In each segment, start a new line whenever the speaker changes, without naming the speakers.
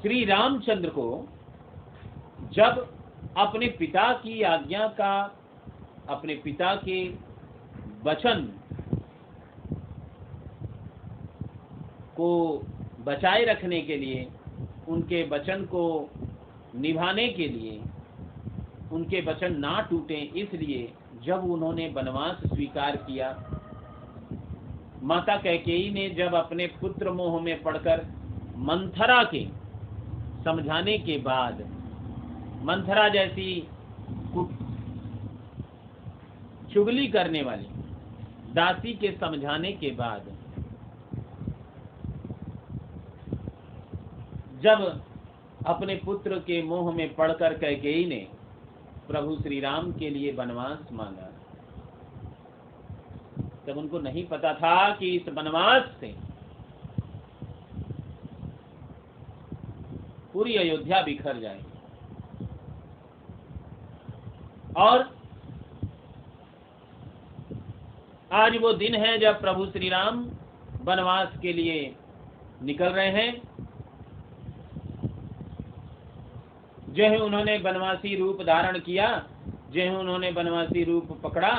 श्री रामचंद्र को जब अपने पिता की आज्ञा का, अपने पिता के वचन को बचाए रखने के लिए, उनके वचन को निभाने के लिए, उनके वचन ना टूटे, इसलिए जब उन्होंने वनवास स्वीकार किया, माता कैकेयी ने जब अपने पुत्र मोह में पड़कर मंथरा के समझाने के बाद, मंथरा जैसी चुगली करने वाली दासी के समझाने के बाद, जब अपने पुत्र के मोह में पड़कर कैकेयी ने प्रभु श्री राम के लिए वनवास मांगा, तब उनको नहीं पता था कि इस वनवास से पूरी अयोध्या बिखर जाएगी। और आज वो दिन है जब प्रभु श्री राम वनवास के लिए निकल रहे हैं। जो ही उन्होंने वनवासी रूप धारण किया, जो ही उन्होंने वनवासी रूप पकड़ा,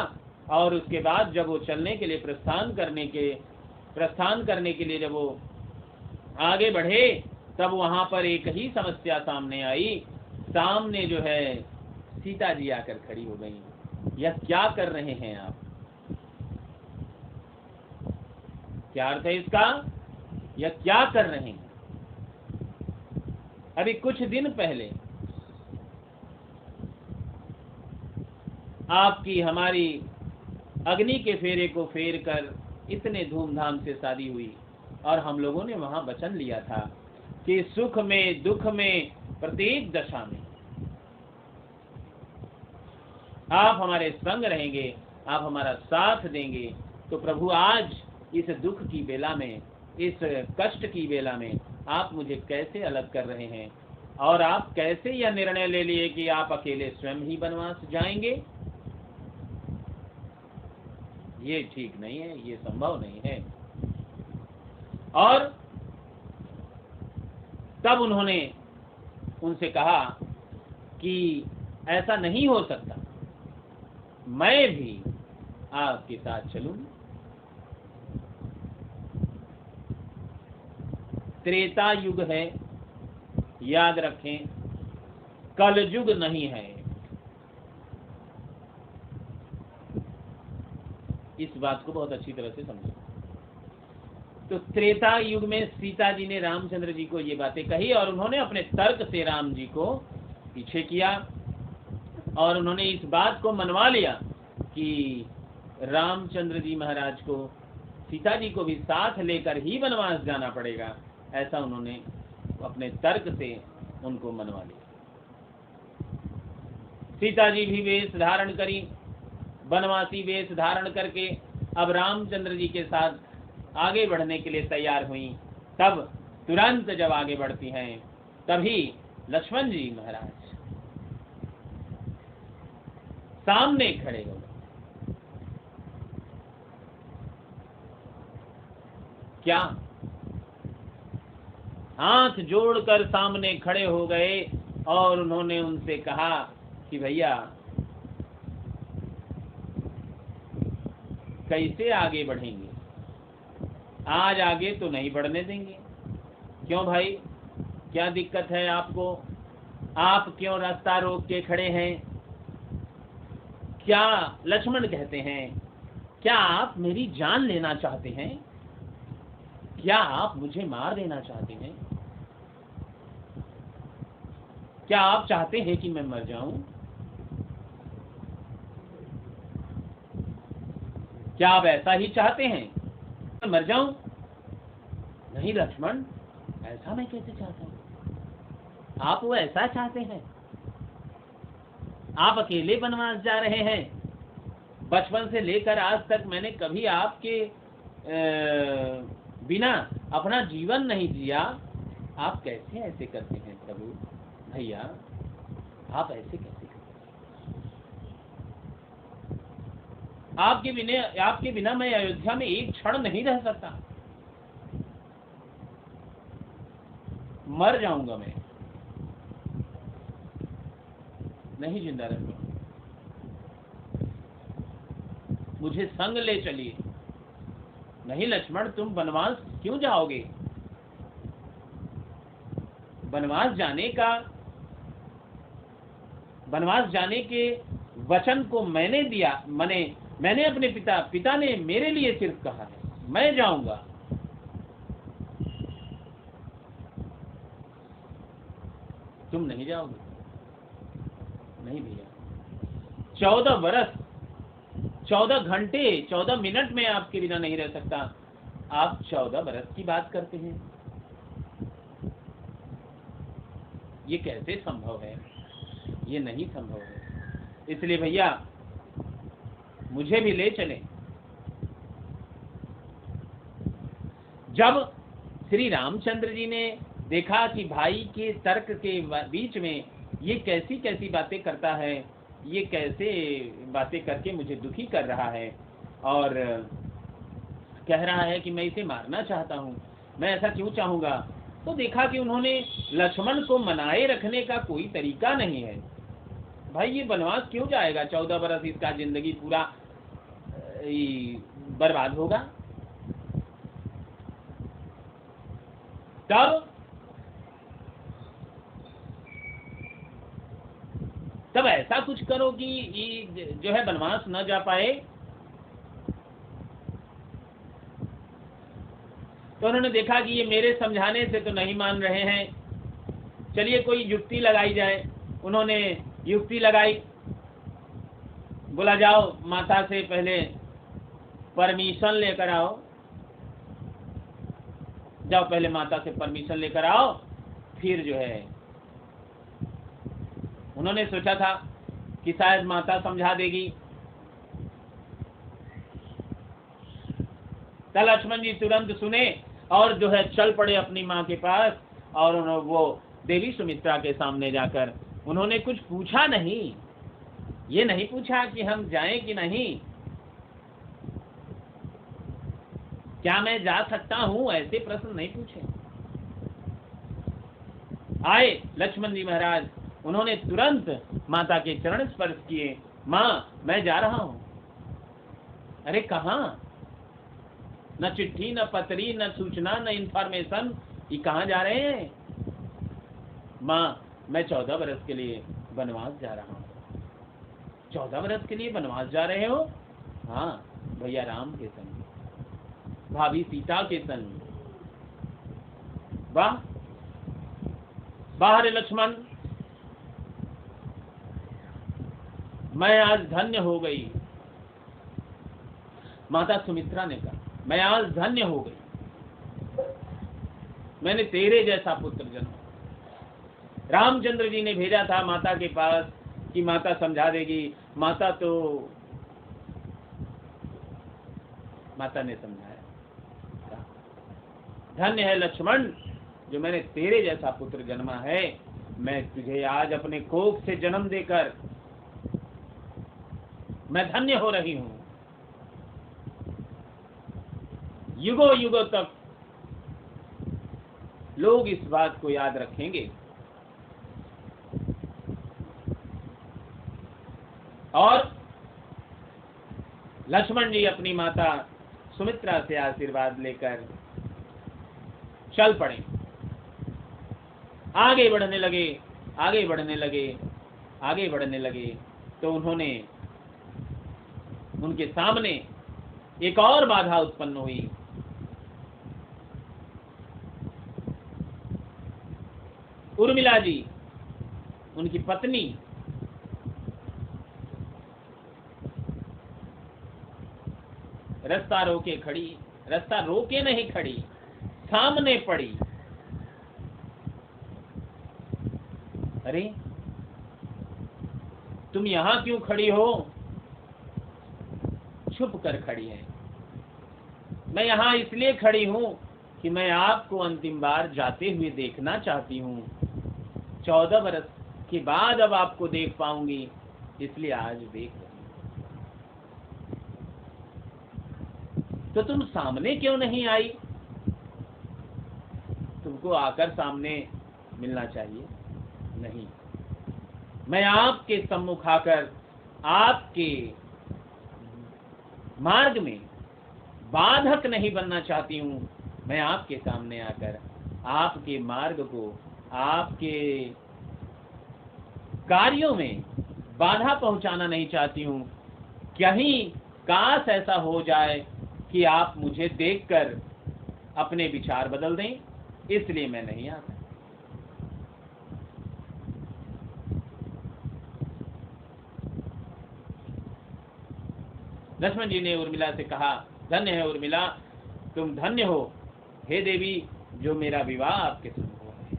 और उसके बाद जब वो चलने के लिए प्रस्थान करने के लिए जब वो आगे बढ़े, तब वहां पर एक ही समस्या सामने आई। सामने जो है सीता जी आकर खड़ी हो गई। यह क्या कर रहे हैं आप? क्या अर्थ है इसका? यह क्या कर रहे हैं? अभी कुछ दिन पहले आपकी हमारी अग्नि के फेरे को फेर कर इतने धूमधाम से शादी हुई, और हम लोगों ने वहां वचन लिया था कि सुख में दुख में प्रत्येक दशा में आप हमारे संग रहेंगे, आप हमारा साथ देंगे। तो प्रभु आज इस दुख की बेला में, इस कष्ट की बेला में आप मुझे कैसे अलग कर रहे हैं, और आप कैसे यह निर्णय ले लिए कि आप अकेले स्वयं ही वनवास जाएंगे? ये ठीक नहीं है, ये संभव नहीं है। और तब उन्होंने उनसे कहा कि ऐसा नहीं हो सकता, मैं भी आपके साथ चलूंगी। त्रेता युग है, याद रखें, कलयुग नहीं है। इस बात को बहुत अच्छी तरह से समझो। तो त्रेता युग में सीता जी ने रामचंद्र जी को ये बातें कही, और उन्होंने अपने तर्क से राम जी को पीछे किया, और उन्होंने इस बात को मनवा लिया कि रामचंद्र जी महाराज को सीता जी को भी साथ लेकर ही वनवास जाना पड़ेगा। ऐसा उन्होंने अपने तर्क से उनको मनवा लिया। सीता जी भी वेश धारण करी, वनवासी वेश धारण करके अब रामचंद्र जी के साथ आगे बढ़ने के लिए तैयार हुई। तब तुरंत जब आगे बढ़ती हैं, तभी लक्ष्मण जी महाराज सामने खड़े हो गए। क्या? हाथ जोड़कर सामने खड़े हो गए, और उन्होंने उनसे कहा कि भैया कैसे आगे बढ़ेंगे? आज आगे तो नहीं बढ़ने देंगे। क्यों भाई, क्या दिक्कत है आपको? आप क्यों रास्ता रोक के खड़े हैं? क्या लक्ष्मण कहते हैं, क्या आप मेरी जान लेना चाहते हैं? क्या आप मुझे मार देना चाहते हैं? क्या आप चाहते हैं कि मैं मर जाऊं? क्या आप ऐसा ही चाहते हैं, मैं मर जाऊं? नहीं लक्ष्मण, ऐसा मैं कैसे चाहता हूं? आप वो ऐसा चाहते हैं? आप अकेले वनवास जा रहे हैं। बचपन से लेकर आज तक मैंने कभी आपके बिना अपना जीवन नहीं जिया। आप कैसे ऐसे करते हैं प्रभु? भैया आप ऐसे कैसे करते हैं? आपके बिना मैं अयोध्या में एक क्षण नहीं रह सकता। मर जाऊंगा, मैं नहीं जिंदा रह पाऊंगा, मुझे संग ले चलिए। नहीं लक्ष्मण, तुम वनवास क्यों जाओगे? वनवास जाने के वचन को मैंने दिया, मैंने अपने पिता ने मेरे लिए सिर्फ कहा है, मैं जाऊंगा। तुम नहीं जाओगे? नहीं भैया, 14 वर्ष, 14 घंटे, 14 मिनट में आपके बिना नहीं रह सकता। आप 14 वर्ष की बात करते हैं, ये कैसे संभव है? ये नहीं संभव है। इसलिए भैया मुझे भी ले चले। जब श्री रामचंद्र जी ने देखा कि भाई के तर्क के बीच में ये कैसी कैसी बातें करता है, ये कैसे बातें करके मुझे दुखी कर रहा है और कह रहा है कि मैं इसे मारना चाहता हूँ, मैं ऐसा क्यों चाहूँगा, तो देखा कि उन्होंने लक्ष्मण को मनाए रखने का कोई तरीका नहीं है। भाई ये वनवास क्यों जाएगा? 14 बरस इसका जिंदगी पूरा बर्बाद होगा। तब ऐसा कुछ करो कि ये जो है वनवास न जा पाए। तो उन्होंने देखा कि ये मेरे समझाने से तो नहीं मान रहे हैं, चलिए कोई युक्ति लगाई जाए। उन्होंने युक्ति लगाई, बोला जाओ माता से पहले परमिशन लेकर आओ, जाओ पहले माता से परमिशन लेकर आओ, फिर जो है उन्होंने सोचा था कि शायद माता समझा देगी। तब लक्ष्मण जी तुरंत सुने और जो है चल पड़े अपनी माँ के पास, और वो देवी सुमित्रा के सामने जाकर उन्होंने कुछ पूछा नहीं, ये नहीं पूछा कि हम जाएं कि नहीं, क्या मैं जा सकता हूं, ऐसे प्रश्न नहीं पूछे। आए लक्ष्मण जी महाराज, उन्होंने तुरंत माता के चरण स्पर्श किए, माँ मैं जा रहा हूं। अरे कहाँ? न चिट्ठी, न पत्री, न सूचना, न इंफॉर्मेशन, ये कहाँ जा रहे हैं? माँ मैं 14 वर्ष के लिए वनवास जा रहा हूँ। 14 वर्ष के लिए वनवास जा रहे हो? हाँ भैया, राम के संग, भाभी सीता के संग। वाह वाह रे लक्ष्मण, मैं आज धन्य हो गई। माता सुमित्रा ने कहा, मैं आज धन्य हो गई, मैंने तेरे जैसा पुत्र जन्मा। रामचंद्र जी ने भेजा था माता के पास कि माता समझा देगी, माता ने समझाया। धन्य है लक्ष्मण जो मैंने तेरे जैसा पुत्र जन्मा है। मैं तुझे आज अपने कोख से जन्म देकर मैं धन्य हो रही हूं। युगों युगों तक लोग इस बात को याद रखेंगे। और लक्ष्मण जी अपनी माता सुमित्रा से आशीर्वाद लेकर चल पड़े, आगे बढ़ने लगे, आगे बढ़ने लगे, आगे बढ़ने लगे। तो उन्होंने, उनके सामने एक और बाधा उत्पन्न हुई। उर्मिला जी, उनकी पत्नी, रास्ता रोके खड़ी, रास्ता रोके नहीं खड़ी, सामने पड़ी। अरे तुम यहां क्यों खड़ी हो? छुप कर खड़ी है। मैं यहां इसलिए खड़ी हूं कि मैं आपको अंतिम बार जाते हुए देखना चाहती हूं। 14 वर्ष के बाद अब आपको देख पाऊंगी, इसलिए आज देख रही हूं। तो तुम सामने क्यों नहीं आई? तुमको आकर सामने मिलना चाहिए? नहीं। मैं आपके सम्मुख आकर आपके मार्ग में बाधक नहीं बनना चाहती हूँ। मैं आपके सामने आकर आपके मार्ग को, आपके कार्यों में बाधा पहुंचाना नहीं चाहती हूँ। कहीं काश ऐसा हो जाए कि आप मुझे देखकर अपने विचार बदल दें, इसलिए मैं नहीं आता। लक्ष्मण जी ने उर्मिला से कहा, धन्य है उर्मिला, तुम धन्य हो हे देवी, जो मेरा विवाह आपके संग हुआ है।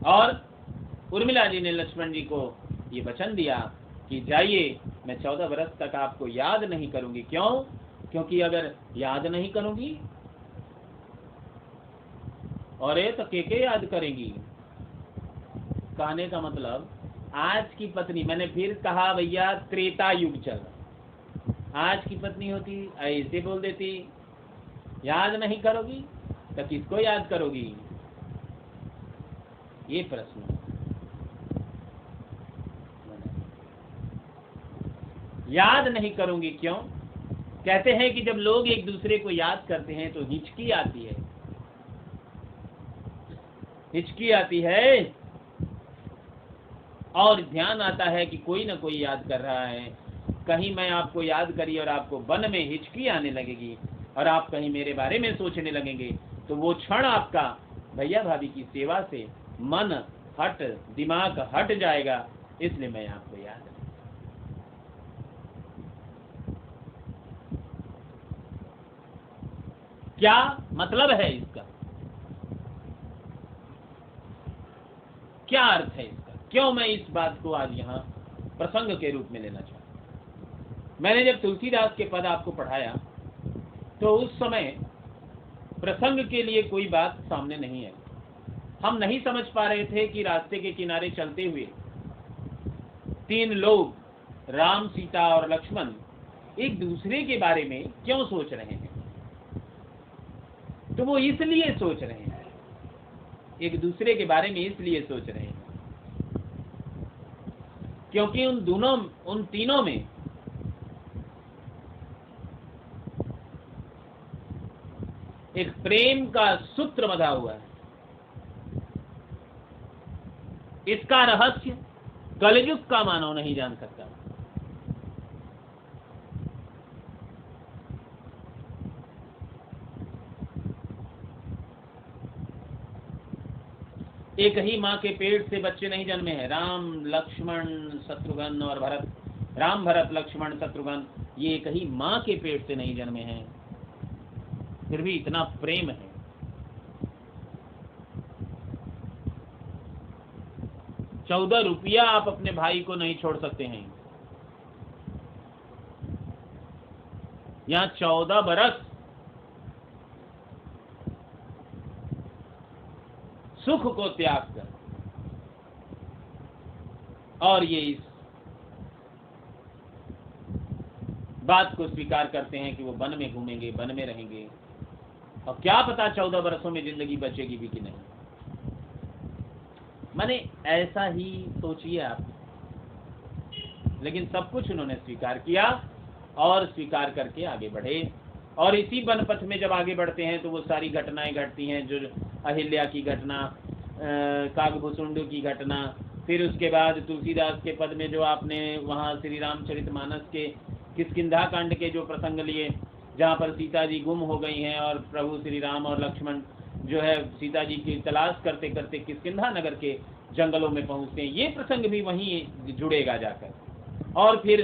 और उर्मिला जी ने लक्ष्मण जी को ये वचन दिया कि जाइए, मैं 14 वर्ष तक आपको याद नहीं करूंगी। क्यों? क्योंकि अगर याद नहीं करूंगी और ये तो के याद करेंगी। कहने का मतलब आज की पत्नी, मैंने फिर कहा भैया त्रेता युग चल रहा, आज की पत्नी होती ऐसे बोल देती, याद नहीं करोगी तो किसको याद करोगी? ये प्रश्न याद नहीं करूंगी। क्यों? कहते हैं कि जब लोग एक दूसरे को याद करते हैं तो हिचकी आती है, हिचकी आती है और ध्यान आता है कि कोई ना कोई याद कर रहा है। कहीं मैं आपको याद करी और आपको मन में हिचकी आने लगेगी और आप कहीं मेरे बारे में सोचने लगेंगे, तो वो क्षण आपका भैया भाभी की सेवा से मन हट, दिमाग हट जाएगा। इसलिए मैं आपको याद, क्या मतलब है इसका? क्या अर्थ है इसका? क्यों मैं इस बात को आज यहाँ प्रसंग के रूप में लेना चाहता हूँ? मैंने जब तुलसीदास के पद आपको पढ़ाया तो उस समय प्रसंग के लिए कोई बात सामने नहीं आई। हम नहीं समझ पा रहे थे कि रास्ते के किनारे चलते हुए 3 लोग, राम, सीता और लक्ष्मण, एक दूसरे के बारे में क्यों सोच रहे हैं। तो वो इसलिए सोच रहे हैं, एक दूसरे के बारे में इसलिए सोच रहे हैं क्योंकि उन तीनों में एक प्रेम का सूत्र बंधा हुआ है। इसका रहस्य कलयुग का मानव नहीं जान सकता। एक ही माँ के पेट से बच्चे नहीं जन्मे हैं। राम, लक्ष्मण, शत्रुघ्न और भरत, राम, भरत, लक्ष्मण, शत्रुघ्न, ये एक ही माँ के पेट से नहीं जन्मे हैं, फिर भी इतना प्रेम है। ₹14 आप अपने भाई को नहीं छोड़ सकते हैं। यहाँ 14 बरस सुख को त्याग कर, और ये इस बात को स्वीकार करते हैं कि वो वन में घूमेंगे, वन में रहेंगे, और क्या पता 14 बरसों में जिंदगी बचेगी भी कि नहीं। माने ऐसा ही सोचिए आप। लेकिन सब कुछ उन्होंने स्वीकार किया और स्वीकार करके आगे बढ़े। और इसी वन पथ में जब आगे बढ़ते हैं तो वो सारी घटनाएं घटती हैं, जो अहिल्या की घटना, कागभूषुंड की घटना, फिर उसके बाद तुलसीदास के पद में जो आपने वहाँ श्री रामचरितमानस के किष्किंधा कांड के जो प्रसंग लिए, जहाँ पर सीता जी गुम हो गई हैं और प्रभु श्री राम और लक्ष्मण जो है सीता जी की तलाश करते करते किष्किंधा नगर के जंगलों में पहुँचते हैं, ये प्रसंग भी वहीं जुड़ेगा जाकर। और फिर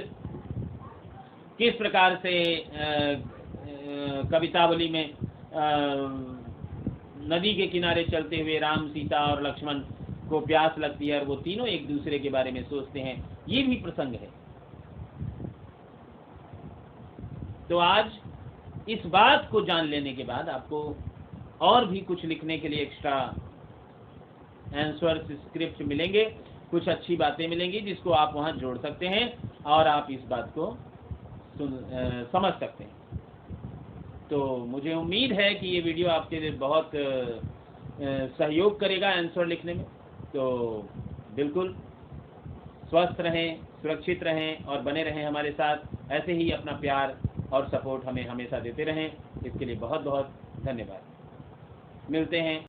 किस प्रकार से कवितावली में नदी के किनारे चलते हुए राम, सीता और लक्ष्मण को प्यास लगती है और वो तीनों एक दूसरे के बारे में सोचते हैं, ये भी प्रसंग है। तो आज इस बात को जान लेने के बाद आपको और भी कुछ लिखने के लिए एक्स्ट्रा आंसर स्क्रिप्ट मिलेंगे, कुछ अच्छी बातें मिलेंगी जिसको आप वहां जोड़ सकते हैं और आप इस बात को समझ सकते हैं। तो मुझे उम्मीद है कि ये वीडियो आपके लिए बहुत सहयोग करेगा आंसर लिखने में। तो बिल्कुल स्वस्थ रहें, सुरक्षित रहें और बने रहें हमारे साथ। ऐसे ही अपना प्यार और सपोर्ट हमें हमेशा देते रहें। इसके लिए बहुत बहुत धन्यवाद। मिलते हैं